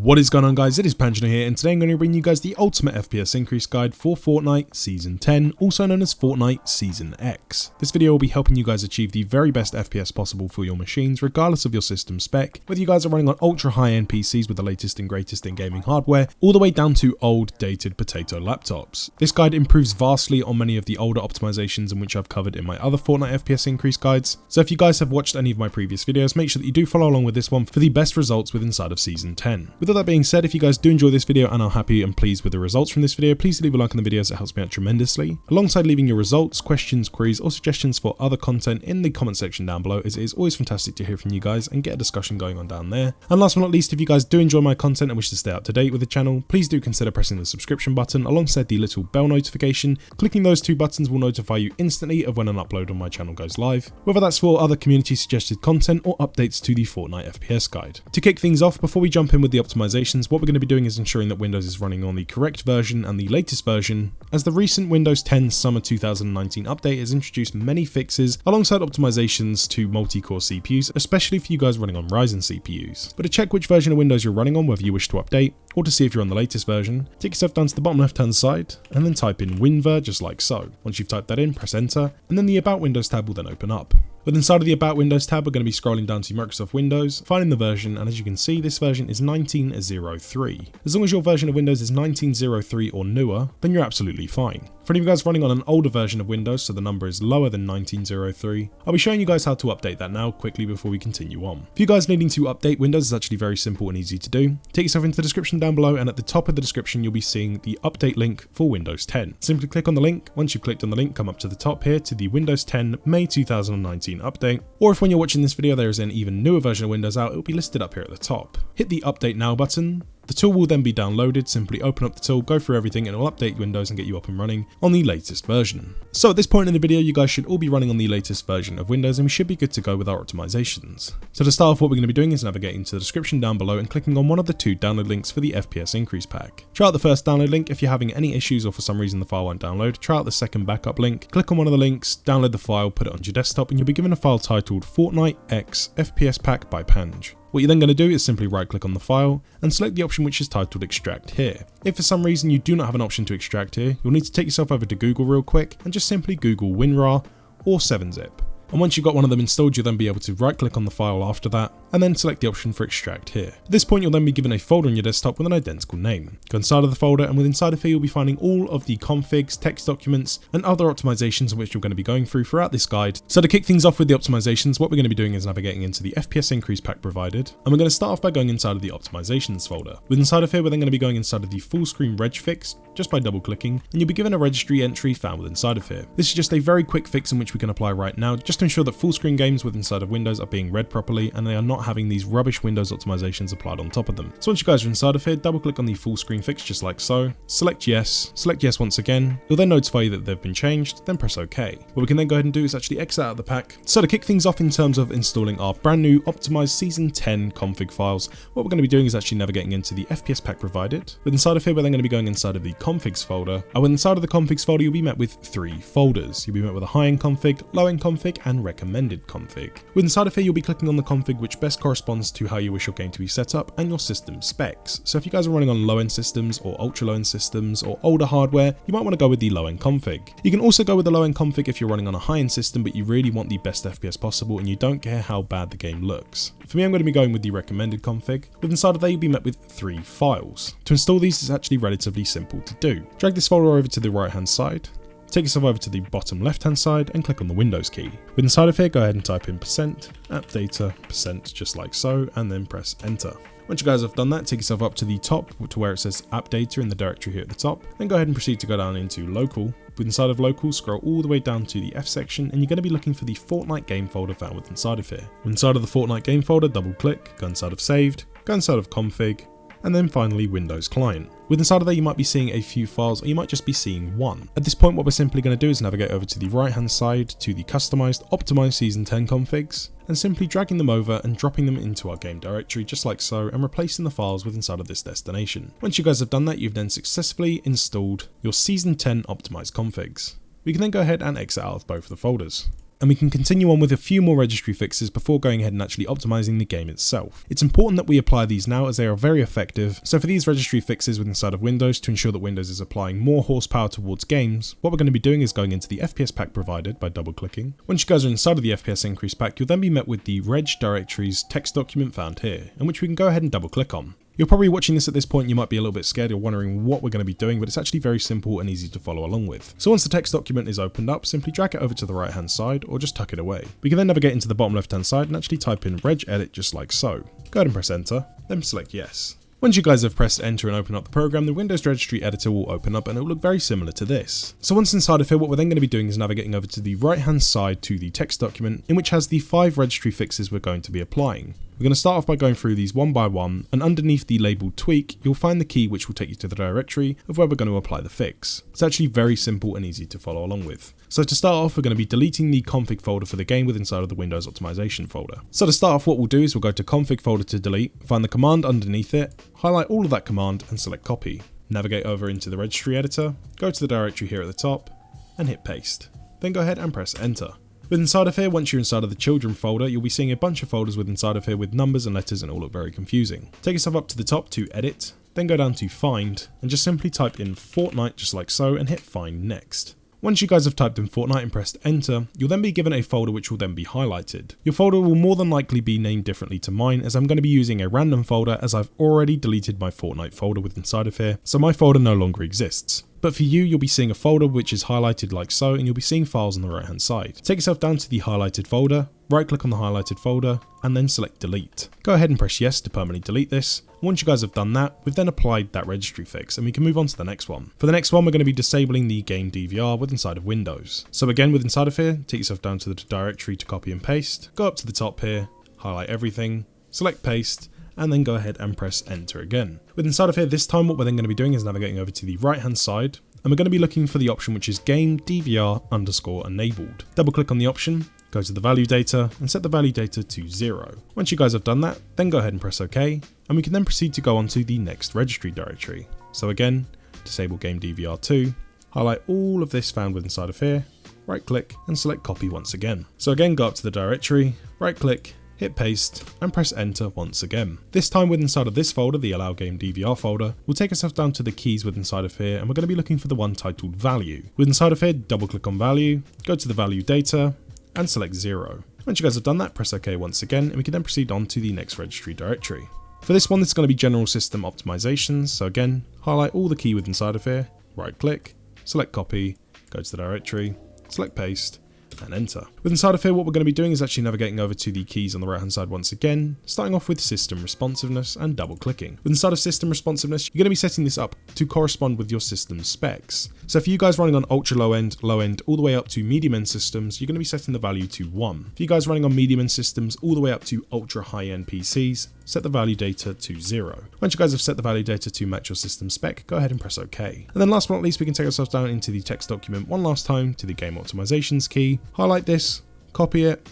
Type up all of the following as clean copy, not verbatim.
What is going on, guys? It is Panjno here, and today I'm going to bring you guys the Ultimate FPS increase guide for Fortnite Season 10, also known as Fortnite Season X. This video will be helping you guys achieve the very best FPS possible for your machines, regardless of your system spec, whether you guys are running on ultra high-end PCs with the latest and greatest in gaming hardware, all the way down to old, dated potato laptops. This guide improves vastly on many of the older optimizations in which I've covered in my other Fortnite FPS increase guides, so if you guys have watched any of my previous videos, make sure that you do follow along with this one for the best results with inside of Season 10. With all that being said, if you guys do enjoy this video and are happy and pleased with the results from this video, please leave a like on the video as it helps me out tremendously. Alongside leaving your results, questions, queries or suggestions for other content in the comment section down below, as it is always fantastic to hear from you guys and get a discussion going on down there. And last but not least, if you guys do enjoy my content and wish to stay up to date with the channel, please do consider pressing the subscription button alongside the little bell notification. Clicking those two buttons will notify you instantly of when an upload on my channel goes live, whether that's for other community suggested content or updates to the Fortnite FPS guide. To kick things off, before we jump in with the optimizations, what we're going to be doing is ensuring that Windows is running on the correct version and the latest version, as the recent Windows 10 Summer 2019 update has introduced many fixes alongside optimizations to multi-core CPUs, especially for you guys running on Ryzen CPUs. But to check which version of Windows you're running on, whether you wish to update, or to see if you're on the latest version, take yourself down to the bottom left hand side and then type in WinVer just like so. Once you've typed that in, press enter, and then the About Windows tab will then open up. But inside of the About Windows tab, we're going to be scrolling down to Microsoft Windows, finding the version, and as you can see, this version is 1903. As long as your version of Windows is 1903 or newer, then you're absolutely fine. For any of you guys running on an older version of Windows, so the number is lower than 1903, I'll be showing you guys how to update that now quickly before we continue on. For you guys needing to update Windows, is actually very simple and easy to do. Take yourself into the description down below, and at the top of the description, you'll be seeing the update link for Windows 10. Simply click on the link. Once you've clicked on the link, come up to the top here to the Windows 10 May 2019 update. Or if when you're watching this video there is an even newer version of Windows out, it will be listed up here at the top. Hit the Update Now button. The tool will then be downloaded. Simply open up the tool, go through everything, and it will update Windows and get you up and running on the latest version. So at this point in the video, you guys should all be running on the latest version of Windows, and we should be good to go with our optimizations. So to start off, what we're going to be doing is navigating to the description down below and clicking on one of the two download links for the FPS increase pack. Try out the first download link. If you're having any issues or for some reason the file won't download, try out the second backup link. Click on one of the links, download the file, put it onto your desktop, and you'll be given a file titled Fortnite X FPS pack by PANJ. What you're then going to do is simply right click on the file and select the option which is titled extract here. If for some reason you do not have an option to extract here, you'll need to take yourself over to Google real quick and just simply Google WinRAR or 7-zip. And once you've got one of them installed, you'll then be able to right click on the file after that and then select the option for extract here. At this point, you'll then be given a folder on your desktop with an identical name. Go inside of the folder, and with inside of here, you'll be finding all of the configs, text documents, and other optimizations in which you're going to be going through throughout this guide. So to kick things off with the optimizations, what we're going to be doing is navigating into the FPS increase pack provided, and we're going to start off by going inside of the optimizations folder. With inside of here, we're then going to be going inside of the full screen reg fix, just by double clicking, and you'll be given a registry entry found with inside of here. This is just a very quick fix in which we can apply right now, just to ensure that full screen games with inside of Windows are being read properly and they are not having these rubbish Windows optimizations applied on top of them. So once you guys are inside of here, double click on the full screen fix just like so, select yes once again, it'll then notify you that they've been changed, then press OK. What we can then go ahead and do is actually exit out of the pack. So to kick things off in terms of installing our brand new optimized Season 10 config files, what we're going to be doing is actually navigating into the FPS pack provided. With inside of here, we're then going to be going inside of the configs folder, and with inside of the configs folder, you'll be met with three folders. You'll be met with a high-end config, low-end config, and recommended config. With inside of here, you'll be clicking on the config which best corresponds to how you wish your game to be set up and your system specs. So if you guys are running on low-end systems or ultra low-end systems or older hardware, you might want to go with the low-end config. You can also go with the low-end config if you're running on a high-end system but you really want the best FPS possible and you don't care how bad the game looks. For me, I'm going to be going with the recommended config. With inside of there, you'll be met with three files. To install these is actually relatively simple to do. Drag this folder over to the right-hand side. Take yourself over to the bottom left-hand side and click on the Windows key. With inside of here, go ahead and type in %appdata% just like so, and then press enter. Once you guys have done that, take yourself up to the top to where it says app data in the directory here at the top, then go ahead and proceed to go down into local. With inside of local, scroll all the way down to the F section, and you're going to be looking for the Fortnite game folder found with inside of here. Inside of the Fortnite game folder, double click, go inside of saved, go inside of config, and then finally Windows Client. With inside of there, you might be seeing a few files, or you might just be seeing one. At this point, what we're simply going to do is navigate over to the right hand side to the customized optimized Season 10 configs, and simply dragging them over and dropping them into our game directory just like so, and replacing the files with inside of this destination. Once you guys have done that, you've then successfully installed your Season 10 optimized configs. We can then go ahead and exit out of both of the folders. and we can continue on with a few more registry fixes before going ahead and actually optimizing the game itself. It's important that we apply these now as they are very effective. So for these registry fixes within inside of Windows, to ensure that Windows is applying more horsepower towards games, what we're going to be doing is going into the FPS pack provided by double clicking. Once you guys are inside of the FPS increase pack, you'll then be met with the reg directories text document found here, in which we can go ahead and double click on. You're probably watching this at this point, you might be a little bit scared or wondering what we're going to be doing, but it's actually very simple and easy to follow along with. So once the text document is opened up, simply drag it over to the right hand side or just tuck it away. We can then navigate into the bottom left hand side and actually type in regedit just like so. Go ahead and press enter, then select yes. Once you guys have pressed enter and open up the program, the Windows Registry editor will open up and it will look very similar to this. So once inside of here, what we're then going to be doing is navigating over to the right hand side to the text document, in which has the 5 registry fixes we're going to be applying. We're going to start off by going through these one by one, and underneath the label tweak, you'll find the key which will take you to the directory of where we're going to apply the fix. It's actually very simple and easy to follow along with. So to start off, we're going to be deleting the config folder for the game within inside of the Windows optimization folder. So to start off, what we'll do is we'll go to config folder to delete, find the command underneath it, highlight all of that command and select copy. Navigate over into the registry editor, go to the directory here at the top and hit paste. Then go ahead and press enter. With inside of here, once you're inside of the children folder, you'll be seeing a bunch of folders with inside of here with numbers and letters and all look very confusing. Take yourself up to the top to edit, then go down to find and just simply type in Fortnite just like so and hit find next. Once you guys have typed in Fortnite and pressed enter, you'll then be given a folder which will then be highlighted. Your folder will more than likely be named differently to mine, as I'm going to be using a random folder as I've already deleted my Fortnite folder with inside of here, so my folder no longer exists. But for you, you'll be seeing a folder which is highlighted like so, and you'll be seeing files on the right hand side. Take yourself down to the highlighted folder, right click on the highlighted folder, and then select delete. Go ahead and press yes to permanently delete this. Once you guys have done that, we've then applied that registry fix and we can move on to the next one. For the next one, we're going to be disabling the game DVR with inside of Windows. So again, with inside of here, take yourself down to the directory to copy and paste, go up to the top here, highlight everything, select paste, and then go ahead and press enter again. With inside of here, this time what we're then going to be doing is navigating over to the right hand side, and we're going to be looking for the option which is game DVR _ enabled. Double click on the option, go to the value data and set the value data to 0. Once you guys have done that, then go ahead and press OK, and we can then proceed to go on to the next registry directory. So again, disable game DVR2, highlight all of this found with inside of here, right click and select copy once again. So again, go up to the directory, right click, hit paste and press enter once again. This time with inside of this folder, the allow game DVR folder, we'll take ourselves down to the keys with inside of here and we're going to be looking for the one titled value. With inside of here, double click on value, go to the value data and select 0. Once you guys have done that, press OK once again and we can then proceed on to the next registry directory. For this one, this is going to be general system optimizations. So again, highlight all the key with inside of here, right click, select copy, go to the directory, select paste, and enter. With inside of here, what we're going to be doing is actually navigating over to the keys on the right hand side once again, starting off with system responsiveness and double clicking. With inside of system responsiveness, you're going to be setting this up to correspond with your system specs. So for you guys running on ultra low end, all the way up to medium end systems, you're going to be setting the value to 1. For you guys running on medium end systems all the way up to ultra high end PCs, set the value data to 0. Once you guys have set the value data to match your system spec, go ahead and press OK. And then last but not least, we can take ourselves down into the text document one last time to the game optimizations key, highlight this, copy it,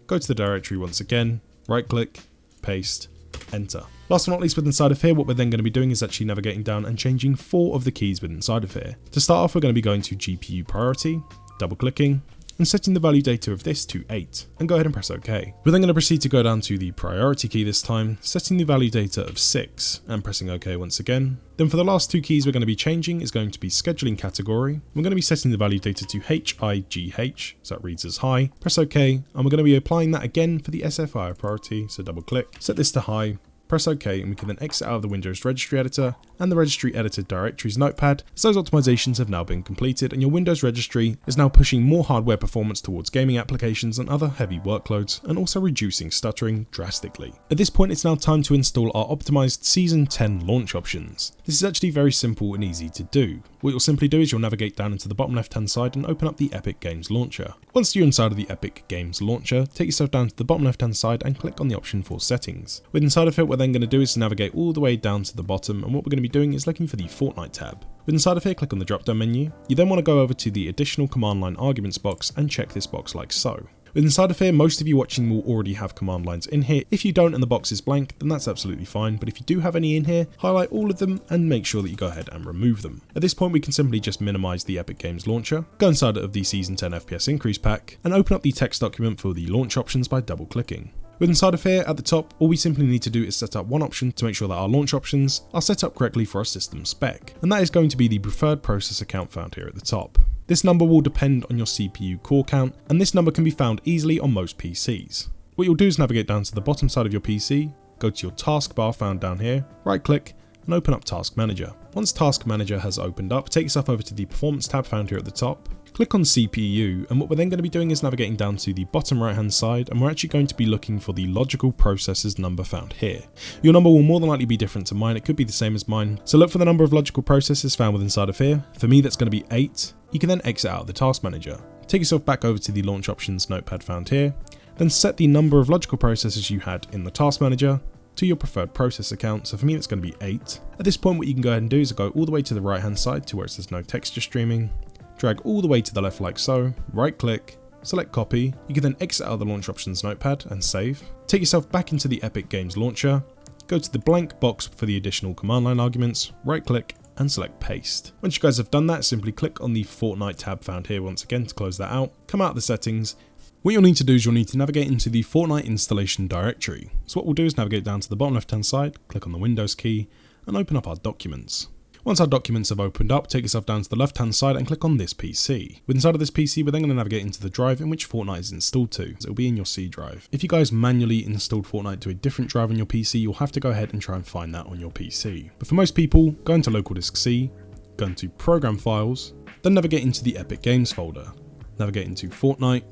go to the directory once again, right click, paste, enter. Last but not least, with inside of here, what we're then going to be doing is actually navigating down and changing 4 of the keys with inside of here. To start off, we're going to be going to GPU priority, double clicking, and setting the value data of this to 8, and go ahead and press OK. We're then going to proceed to go down to the priority key this time, setting the value data of 6, and pressing OK once again. Then for the last 2 keys we're going to be changing is going to be scheduling category. We're going to be setting the value data to HIGH, so it reads as high. Press OK, and we're going to be applying that again for the SFI priority, so double click, set this to high, press OK, and we can then exit out of the Windows Registry Editor and the Registry Editor Directories notepad, as those optimizations have now been completed and your Windows Registry is now pushing more hardware performance towards gaming applications and other heavy workloads, and also reducing stuttering drastically. At this point, it's now time to install our optimized Season 10 launch options. This is actually very simple and easy to do. What you'll simply do is you'll navigate down into the bottom left hand side and open up the Epic Games Launcher. Once you're inside of the Epic Games Launcher, take yourself down to the bottom left hand side and click on the option for settings. With inside of it, what we're then going to do is navigate all the way down to the bottom, and what we're going to be doing is looking for the Fortnite tab. With inside of here, click on the drop down menu. You then want to go over to the additional command line arguments box and check this box like so. With inside of here, most of you watching will already have command lines in here. If you don't and the box is blank, then that's absolutely fine, but if you do have any in here, highlight all of them and make sure that you go ahead and remove them. At this point, we can simply just minimize the Epic Games launcher, go inside of the Season 10 FPS increase pack, and open up the text document for the launch options by double clicking. With inside of here at the top, all we simply need to do is set up one option to make sure that our launch options are set up correctly for our system spec, and that is going to be the preferred processor count found here at the top. This number will depend on your CPU core count, and this number can be found easily on most PCs. What you'll do is navigate down to the bottom side of your PC, go to your taskbar found down here, right click, and open up Task Manager. Once Task Manager has opened up, take yourself over to the Performance tab found here at the top, click on CPU, and what we're then going to be doing is navigating down to the bottom right hand side, and we're actually going to be looking for the logical processors number found here. Your number will more than likely be different to mine, it could be the same as mine, so look for the number of logical processors found within inside of here. For me that's going to be 8. You can then exit out of the Task Manager. Take yourself back over to the Launch Options notepad found here, then set the number of logical processors you had in the Task Manager to your preferred processor count. So for me, it's going to be 8. At this point, what you can go ahead and do is go all the way to the right hand side to where it says no texture streaming, drag all the way to the left like so, right click, select copy. You can then exit out of the Launch Options notepad and save. Take yourself back into the Epic Games launcher, go to the blank box for the additional command line arguments, right click, and select paste. Once you guys have done that, simply click on the Fortnite tab found here once again to close that out, come out of the settings. What you'll need to do is you'll need to navigate into the Fortnite installation directory. So what we'll do is navigate down to the bottom left hand side, click on the Windows key, and open up our documents. Once our documents have opened up, take yourself down to the left hand side and click on this PC. With inside of this PC, we're then going to navigate into the drive in which Fortnite is installed to. So it'll be in your C drive. If you guys manually installed Fortnite to a different drive on your PC, you'll have to go ahead and try and find that on your PC. But for most people, go into local disk C, go into Program Files, then navigate into the Epic Games folder. Navigate into Fortnite,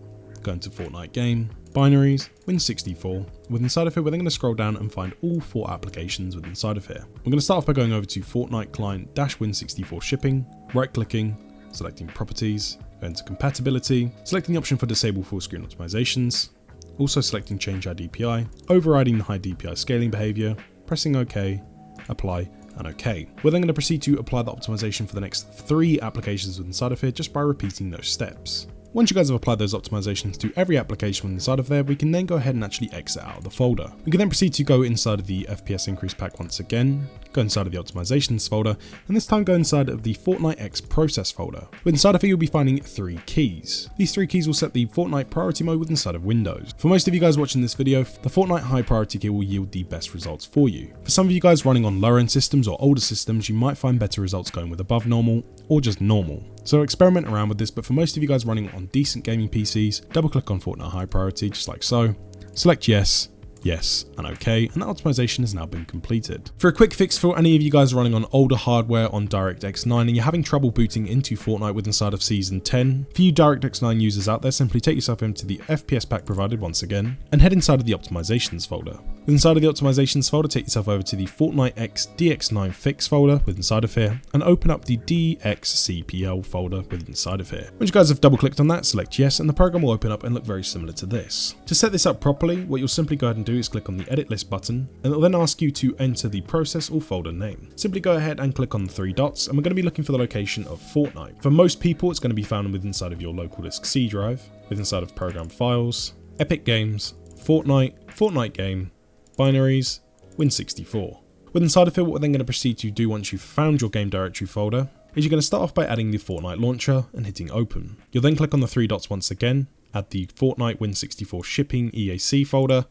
go into Fortnite Game, Binaries, Win64. With inside of here, we're then going to scroll down and find all 4 applications within inside of here. We're going to start off by going over to Fortnite Client Win64 Shipping, right clicking, selecting Properties, going to Compatibility, selecting the option for Disable Full Screen Optimizations, also selecting Change High DPI, overriding the High DPI scaling behavior, pressing OK, Apply, and OK. We're then going to proceed to apply the optimization for the next 3 applications within inside of here just by repeating those steps. Once you guys have applied those optimizations to every application inside of there, we can then go ahead and actually exit out of the folder. We can then proceed to go inside of the FPS increase pack once again, go inside of the optimizations folder, and this time go inside of the Fortnite X process folder. With inside of it, you'll be finding 3 keys. These 3 keys will set the Fortnite priority mode with inside of Windows. For most of you guys watching this video, the Fortnite high priority key will yield the best results for you. For some of you guys running on lower end systems or older systems, you might find better results going with above normal or just normal. So experiment around with this, but for most of you guys running on decent gaming PCs, double click on Fortnite high priority just like so, select yes, yes, and OK, and that optimization has now been completed. For a quick fix for any of you guys running on older hardware on DirectX 9 and you're having trouble booting into Fortnite with inside of Season 10, for you DirectX 9 users out there, simply take yourself into the FPS pack provided once again, and head inside of the optimizations folder. With inside of the optimizations folder, take yourself over to the Fortnite X DX9 Fix folder with inside of here, and open up the DXCPL folder with inside of here. Once you guys have double clicked on that, select yes, and the program will open up and look very similar to this. To set this up properly, what you'll simply go ahead and do is click on the edit list button, and it will then ask you to enter the process or folder name. Simply go ahead and click on the 3 dots, and we're going to be looking for the location of Fortnite. For most people, it's going to be found within inside of your local disk C drive, within inside of Program Files, Epic Games, Fortnite, Fortnite Game, Binaries, Win64. With inside of it, what we're then going to proceed to do once you've found your game directory folder is you're going to start off by adding the Fortnite launcher and hitting open. You'll then click on the 3 dots once again, add the Fortnite Win64 Shipping EAC folder.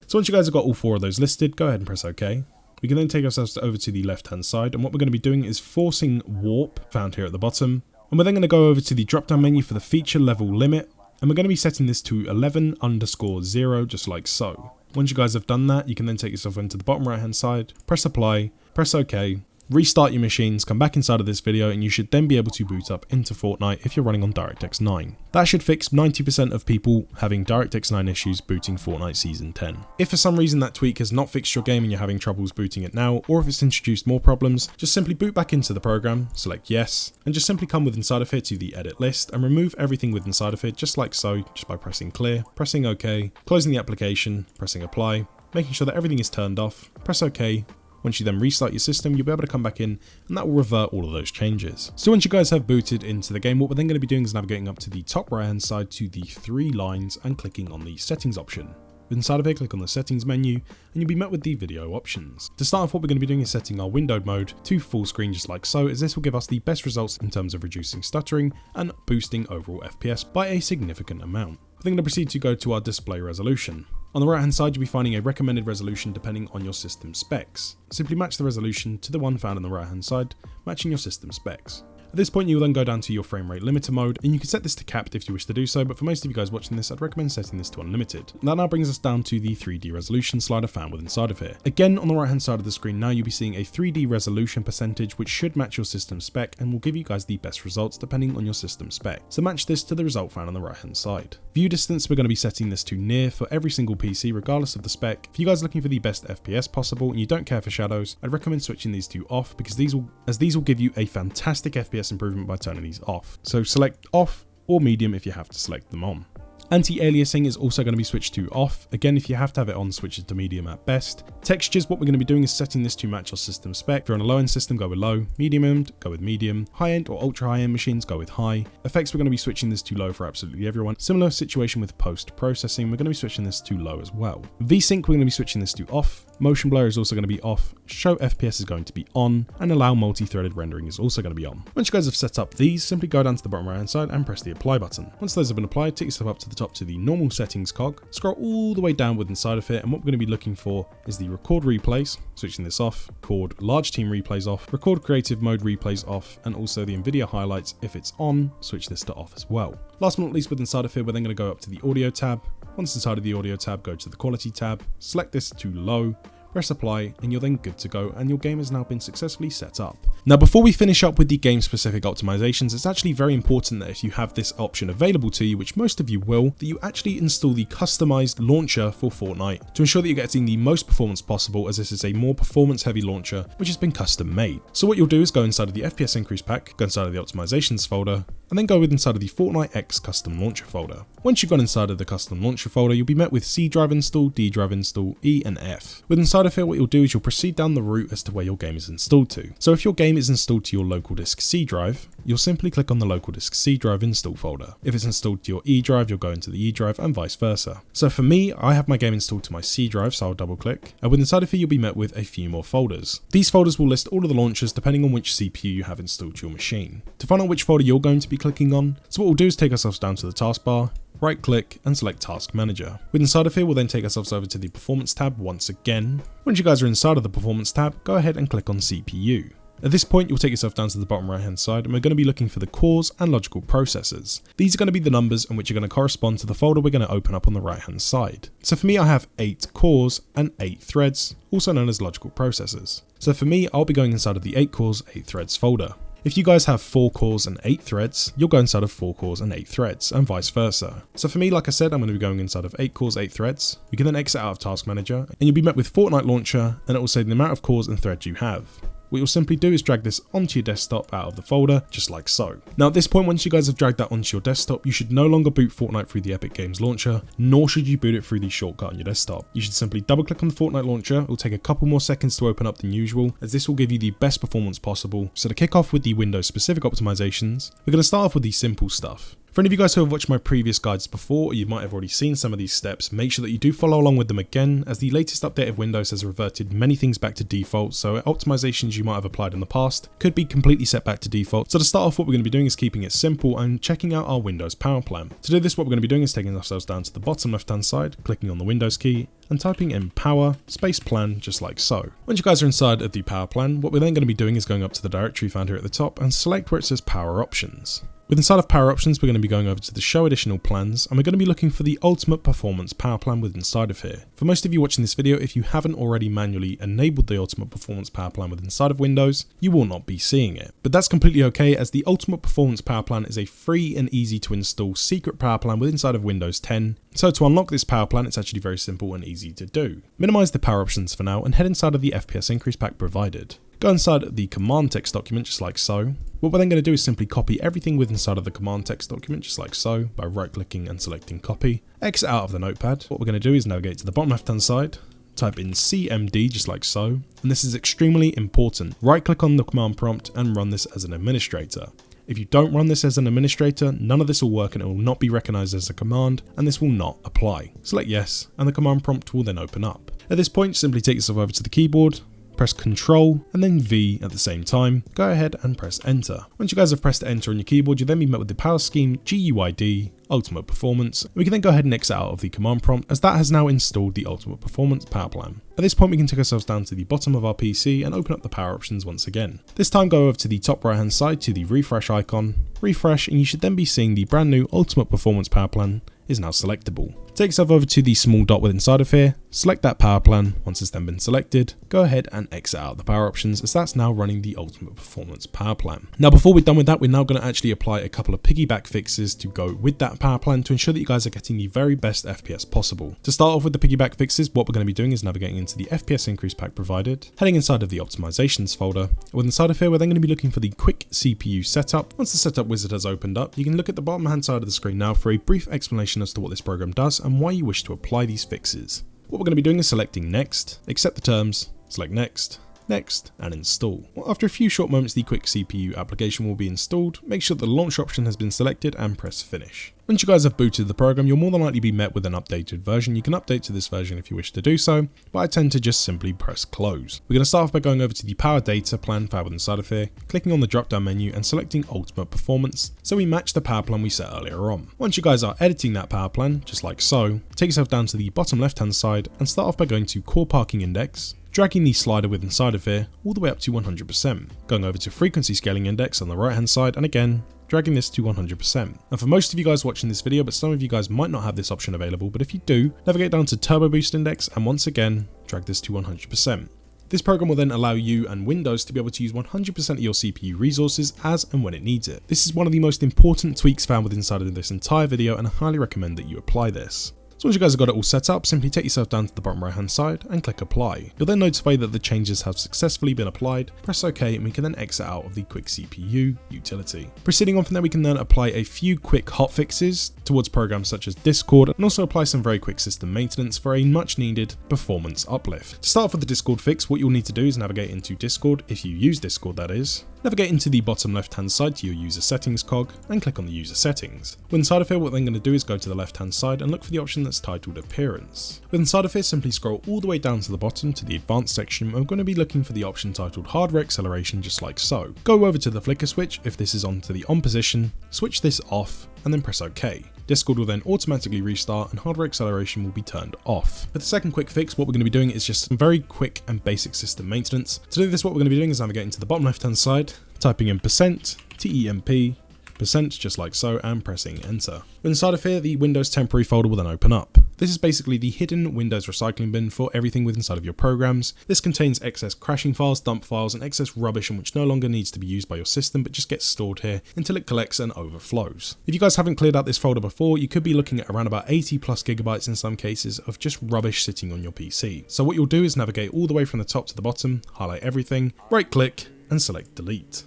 So once you guys have got all 4 of those listed, go ahead and press OK. We can then take ourselves over to the left hand side, and what we're going to be doing is forcing warp found here at the bottom, and we're then going to go over to the drop down menu for the feature level limit, and we're going to be setting this to 11_0 just like so. Once you guys have done that, you can then take yourself into the bottom right hand side, press apply, press OK, restart your machines, come back inside of this video, and you should then be able to boot up into Fortnite if you're running on DirectX 9. That should fix 90% of people having DirectX 9 issues booting Fortnite Season 10. If for some reason that tweak has not fixed your game and you're having troubles booting it now, or if it's introduced more problems, just simply boot back into the program, select yes, and just simply come with inside of here to the edit list and remove everything with inside of it just like so, just by pressing clear, pressing OK, closing the application, pressing apply, making sure that everything is turned off, press OK. Once you then restart your system, you'll be able to come back in and that will revert all of those changes. So once you guys have booted into the game, what we're then going to be doing is navigating up to the top right hand side to the 3 lines and clicking on the settings option. Inside of here, click on the settings menu and you'll be met with the video options. To start off, what we're going to be doing is setting our windowed mode to full screen just like so, as this will give us the best results in terms of reducing stuttering and boosting overall FPS by a significant amount. We're then going to proceed to go to our display resolution. On the right hand side, you'll be finding a recommended resolution depending on your system specs. Simply match the resolution to the one found on the right hand side, matching your system specs. At this point, you'll then go down to your frame rate limiter mode, and you can set this to capped if you wish to do so, but for most of you guys watching this, I'd recommend setting this to unlimited. That now brings us down to the 3D resolution slider found within inside of here. Again, on the right hand side of the screen now, you'll be seeing a 3D resolution percentage, which should match your system spec and will give you guys the best results depending on your system spec. So match this to the result found on the right hand side. View distance, we're going to be setting this to near for every single PC, regardless of the spec. If you guys are looking for the best FPS possible and you don't care for shadows, I'd recommend switching these to off, because these will give you a fantastic FPS improvement by turning these off. So select off or medium if you have to select them on. Anti-aliasing is also going to be switched to off. Again, if you have to have it on, switch it to medium at best. Textures, what we're going to be doing is setting this to match our system spec. If you're on a low-end system, go with low. Medium-end, go with medium. High-end or ultra-high-end machines, go with high. Effects, we're going to be switching this to low for absolutely everyone. Similar situation with post-processing, we're going to be switching this to low as well. VSync, we're going to be switching this to off. Motion blur is also going to be off. Show FPS is going to be on, and allow multi-threaded rendering is also going to be on. Once you guys have set up these, simply go down to the bottom right hand side and press the apply button. Once those have been applied, take yourself up to the top to the normal settings cog, scroll all the way down with inside of here, and what we're going to be looking for is the record replays, switching this off, record large team replays off, record creative mode replays off, and also the NVIDIA highlights, if it's on, switch this to off as well. Last but not least, with inside of here, we're then going to go up to the audio tab. Once inside of the audio tab, go to the quality tab, select this to low, press apply, and you're then good to go, and your game has now been successfully set up. Now, before we finish up with the game specific optimizations, it's actually very important that if you have this option available to you, which most of you will, that you actually install the customized launcher for Fortnite to ensure that you're getting the most performance possible, as this is a more performance heavy launcher which has been custom made. So what you'll do is go inside of the FPS increase pack, go inside of the optimizations folder, and then go with inside of the Fortnite X custom launcher folder. Once you've gone inside of the custom launcher folder, you'll be met with C drive install, D drive install, E and F. With inside of here, what you'll do is you'll proceed down the route as to where your game is installed to. So if your game is installed to your local disk C drive, you'll simply click on the local disk C drive install folder. If it's installed to your E drive, you'll go into the E drive and vice versa. So for me, I have my game installed to my C drive, so I'll double click. And with inside of here, you'll be met with a few more folders. These folders will list all of the launchers depending on which CPU you have installed to your machine. To find out which folder you're going to be clicking on, so what we'll do is take ourselves down to the taskbar, right click and select Task Manager. With inside of here, we'll then take ourselves over to the Performance tab once again. Once you guys are inside of the Performance tab, go ahead and click on CPU. At this point, you'll take yourself down to the bottom right hand side, and we're going to be looking for the cores and logical processors. These are going to be the numbers in which are going to correspond to the folder we're going to open up on the right hand side. So for me, I have 8 cores and 8 threads, also known as logical processors. So for me, I'll be going inside of the 8 cores, 8 threads folder. If you guys have 4 cores and 8 threads, you'll go inside of 4 cores and 8 threads, and vice versa. So for me, like I said, I'm going to be going inside of 8 cores, 8 threads. You can then exit out of Task Manager, and you'll be met with Fortnite Launcher, and it will say the amount of cores and threads you have. What you'll simply do is drag this onto your desktop out of the folder, just like so. Now at this point, once you guys have dragged that onto your desktop, you should no longer boot Fortnite through the Epic Games launcher, nor should you boot it through the shortcut on your desktop. You should simply double click on the Fortnite launcher. It will take a couple more seconds to open up than usual, as this will give you the best performance possible. So to kick off with the Windows specific optimizations, we're going to start off with the simple stuff. For any of you guys who have watched my previous guides before, or you might have already seen some of these steps, make sure that you do follow along with them again, as the latest update of Windows has reverted many things back to default, so optimizations you might have applied in the past could be completely set back to default. So to start off, what we're going to be doing is keeping it simple and checking out our Windows power plan. To do this, what we're going to be doing is taking ourselves down to the bottom left hand side, clicking on the Windows key, and typing in power space plan, just like so. Once you guys are inside of the power plan, what we're then going to be doing is going up to the directory found here at the top and select where it says power options. With inside of power options, we're going to be going over to the show additional plans, and we're going to be looking for the ultimate performance power plan with inside of here. For most of you watching this video, if you haven't already manually enabled the ultimate performance power plan with inside of Windows, you will not be seeing it. But that's completely okay, as the ultimate performance power plan is a free and easy to install secret power plan with inside of Windows 10. So to unlock this power plan, it's actually very simple and easy to do. Minimize the power options for now and head inside of the FPS increase pack provided. Go inside the command text document just like so. What we're then going to do is simply copy everything with inside of the command text document just like so by right clicking and selecting copy. Exit out of the notepad. What we're going to do is navigate to the bottom left hand side, type in CMD just like so, and this is extremely important. Right click on the command prompt and run this as an administrator. If you don't run this as an administrator, none of this will work and it will not be recognized as a command, and this will not apply. Select yes, and the command prompt will then open up. At this point, simply take yourself over to the keyboard, press Ctrl and then V at the same time. Go ahead and press enter. Once you guys have pressed enter on your keyboard, you'll then be met with the power scheme GUID Ultimate Performance. We can then go ahead and exit out of the command prompt, as that has now installed the Ultimate Performance power plan. At this point, we can take ourselves down to the bottom of our PC and open up the power options once again. This time go over to the top right hand side to the refresh icon, refresh, and you should then be seeing the brand new Ultimate Performance power plan is now selectable. Take yourself over to the small dot with inside of here, select that power plan. Once it's then been selected, go ahead and exit out the power options, as that's now running the Ultimate Performance power plan. Now before we're done with that, we're now going to actually apply a couple of piggyback fixes to go with that power plan to ensure that you guys are getting the very best FPS possible. To start off with the piggyback fixes, what we're going to be doing is navigating into the FPS increase pack provided, heading inside of the optimizations folder. With inside of here, we're then going to be looking for the quick CPU setup. Once the setup wizard has opened up, you can look at the bottom hand side of the screen now for a brief explanation as to what this program does and why you wish to apply these fixes. What we're going to be doing is selecting next, accept the terms, select next, next, and install. Well, after a few short moments, the quick CPU application will be installed. Make sure the launch option has been selected and press finish. Once you guys have booted the program, you'll more than likely be met with an updated version. You can update to this version if you wish to do so, but I tend to just simply press close. We're going to start off by going over to the power data plan fab inside of here, clicking on the drop down menu and selecting Ultimate Performance, so we match the power plan we set earlier on. Once you guys are editing that power plan, just like so, take yourself down to the bottom left hand side and start off by going to Core Parking Index, dragging the slider with inside of here all the way up to 100%, going over to Frequency Scaling Index on the right hand side, and again dragging this to 100%. And for most of you guys watching this video, but some of you guys might not have this option available, but if you do, navigate down to Turbo Boost Index and once again drag this to 100%. This program will then allow you and Windows to be able to use 100% of your CPU resources as and when it needs it. This is one of the most important tweaks found within inside of this entire video, and I highly recommend that you apply this. So once you guys have got it all set up, simply take yourself down to the bottom right hand side and click apply. You'll then notify that the changes have successfully been applied, press OK, and we can then exit out of the quick CPU utility. Proceeding on from there, we can then apply a few quick hotfixes towards programs such as Discord, and also apply some very quick system maintenance for a much needed performance uplift. To start off with the Discord fix, what you'll need to do is navigate into Discord, if you use Discord that is. Navigate into the bottom left hand side to your user settings cog and click on the user settings. With inside of here, what we're then going to do is go to the left hand side and look for the option that's titled Appearance. With inside of here, simply scroll all the way down to the bottom to the advanced section. We're going to be looking for the option titled Hardware Acceleration, just like so. Go over to the flicker switch if this is on to the on position, switch this off and then press OK. Discord will then automatically restart and hardware acceleration will be turned off. For the second quick fix, what we're going to be doing is just some very quick and basic system maintenance. To do this, what we're going to be doing is navigating to the bottom left hand side, typing in %temp % just like so, and pressing enter. Inside of here, the Windows temporary folder will then open up. This is basically the hidden Windows recycling bin for everything with inside of your programs. This contains excess crashing files, dump files, and excess rubbish in which no longer needs to be used by your system but just gets stored here until it collects and overflows. If you guys haven't cleared out this folder before, you could be looking at around about 80 plus gigabytes in some cases of just rubbish sitting on your PC. So what you'll do is navigate all the way from the top to the bottom, highlight everything, right click and select delete.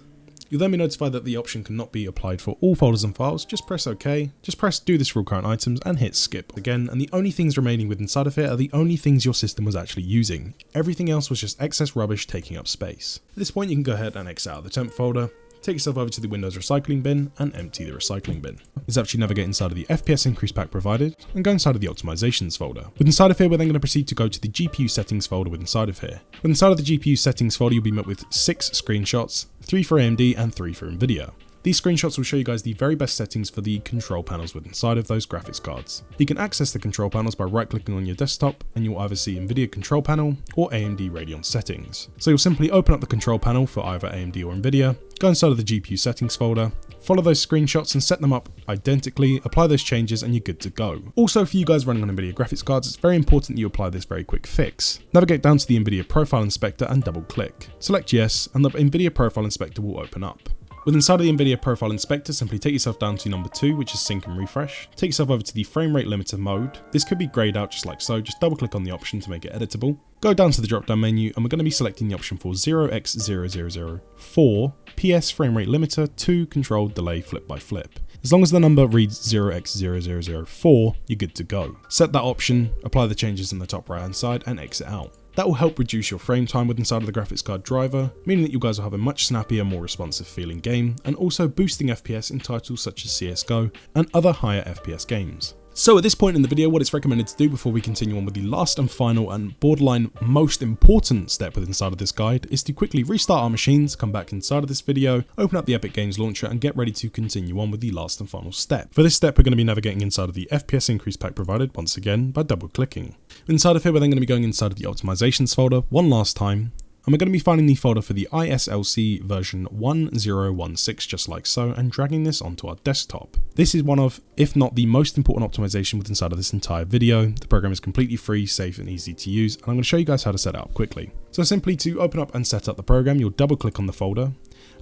You'll then be notified that the option cannot be applied for all folders and files. Just press OK, just press do this for all current items and hit skip again, and the only things remaining with inside of here are the only things your system was actually using. Everything else was just excess rubbish taking up space. At this point you can go ahead and exit out of the temp folder, take yourself over to the Windows recycling bin and empty the recycling bin. Let's actually navigate inside of the FPS increase pack provided and go inside of the optimizations folder. With inside of here, we're then going to proceed to go to the GPU settings folder with inside of here. With inside of the GPU settings folder, you'll be met with 6 screenshots, 3 for AMD and 3 for Nvidia. These screenshots will show you guys the very best settings for the control panels with inside of those graphics cards. You can access the control panels by right clicking on your desktop and you'll either see Nvidia control panel or AMD Radeon settings. So you'll simply open up the control panel for either AMD or Nvidia, go inside of the GPU settings folder, follow those screenshots and set them up identically, apply those changes and you're good to go. Also, for you guys running on Nvidia graphics cards, it's very important that you apply this very quick fix. Navigate down to the Nvidia Profile Inspector and double click. Select yes and the Nvidia Profile Inspector will open up. With inside of the Nvidia Profile Inspector, simply take yourself down to number 2, which is sync and refresh. Take yourself over to the frame rate limiter mode. This could be grayed out just like so, just double click on the option to make it editable. Go down to the drop down menu and we're going to be selecting the option for 0x0004 PS frame rate limiter 2 controlled delay flip by flip. As long as the number reads 0x0004, you're good to go. Set that option, apply the changes in the top right hand side and exit out. That will help reduce your frame time with inside of the graphics card driver, meaning that you guys will have a much snappier, more responsive feeling game, and also boosting FPS in titles such as CSGO and other higher FPS games. So at this point in the video, what it's recommended to do before we continue on with the last and final and borderline most important step with inside of this guide is to quickly restart our machines, come back inside of this video, open up the Epic Games launcher and get ready to continue on with the last and final step. For this step, we're going to be navigating inside of the FPS increase pack provided once again by double clicking. Inside of here, we're then going to be going inside of the optimizations folder one last time. And we're going to be finding the folder for the ISLC version 1016 just like so and dragging this onto our desktop. This is one of, if not the most important optimization with inside of this entire video. The program is completely free, safe and easy to use, and I'm going to show you guys how to set it up quickly. So simply to open up and set up the program, you'll double click on the folder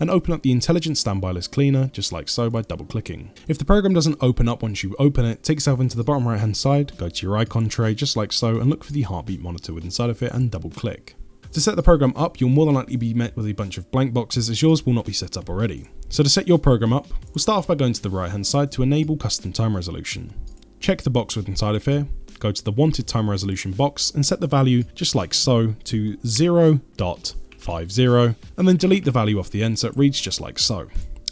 and open up the Intelligent Standby List Cleaner just like so by double clicking. If the program doesn't open up once you open it, take yourself into the bottom right hand side, go to your icon tray just like so and look for the heartbeat monitor with inside of it and double click. To set the program up, you'll more than likely be met with a bunch of blank boxes as yours will not be set up already. So to set your program up, we'll start off by going to the right hand side to enable custom time resolution. Check the box with inside of here, go to the wanted time resolution box and set the value just like so to 0.50 and then delete the value off the end so it reads just like so.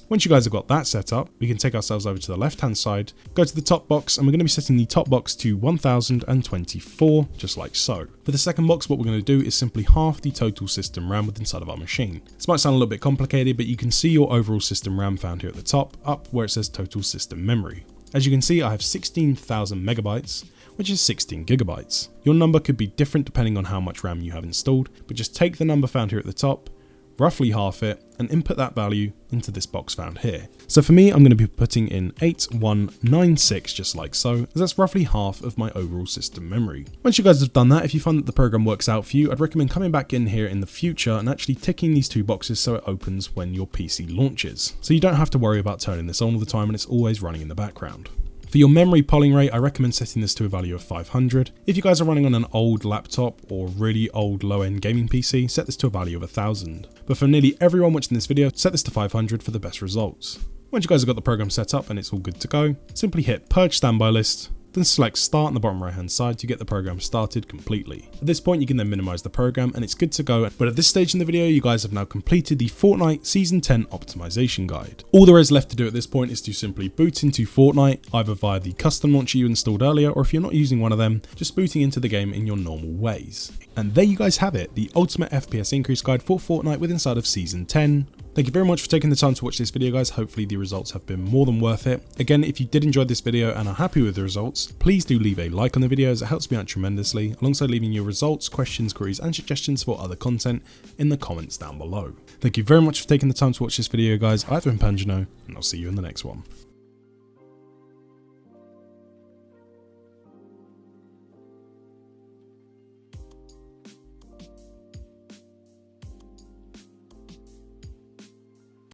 Once you guys have got that set up, we can take ourselves over to the left hand side, go to the top box, and we're going to be setting the top box to 1024, just like so. For the second box, what we're going to do is simply half the total system RAM with inside of our machine. This might sound a little bit complicated, but you can see your overall system RAM found here at the top, up where it says total system memory. As you can see, I have 16,000 megabytes, which is 16 gigabytes. Your number could be different depending on how much RAM you have installed, but just take the number found here at the top, roughly half it, and input that value into this box found here. So for me, I'm going to be putting in 8196 just like so, as that's roughly half of my overall system memory. Once you guys have done that, if you find that the program works out for you, I'd recommend coming back in here in the future and actually ticking these two boxes so it opens when your PC launches. So you don't have to worry about turning this on all the time and it's always running in the background. For your memory polling rate, I recommend setting this to a value of 500. If you guys are running on an old laptop or really old low-end gaming PC, set this to a value of 1000. But for nearly everyone watching this video, set this to 500 for the best results. Once you guys have got the program set up and it's all good to go, simply hit Purge Standby List, then select Start on the bottom right hand side to get the program started completely. At this point you can then minimize the program and it's good to go, but at this stage in the video you guys have now completed the Fortnite Season 10 optimization guide. All there is left to do at this point is to simply boot into Fortnite, either via the custom launcher you installed earlier, or if you're not using one of them, just booting into the game in your normal ways. And there you guys have it, the Ultimate FPS Increase Guide for Fortnite with inside of Season 10. Thank you very much for taking the time to watch this video, guys. Hopefully the results have been more than worth it. Again, if you did enjoy this video and are happy with the results, please do leave a like on the video as it helps me out tremendously, alongside leaving your results, questions, queries and suggestions for other content in the comments down below. Thank you very much for taking the time to watch this video, guys. I've been Panjno and I'll see you in the next one.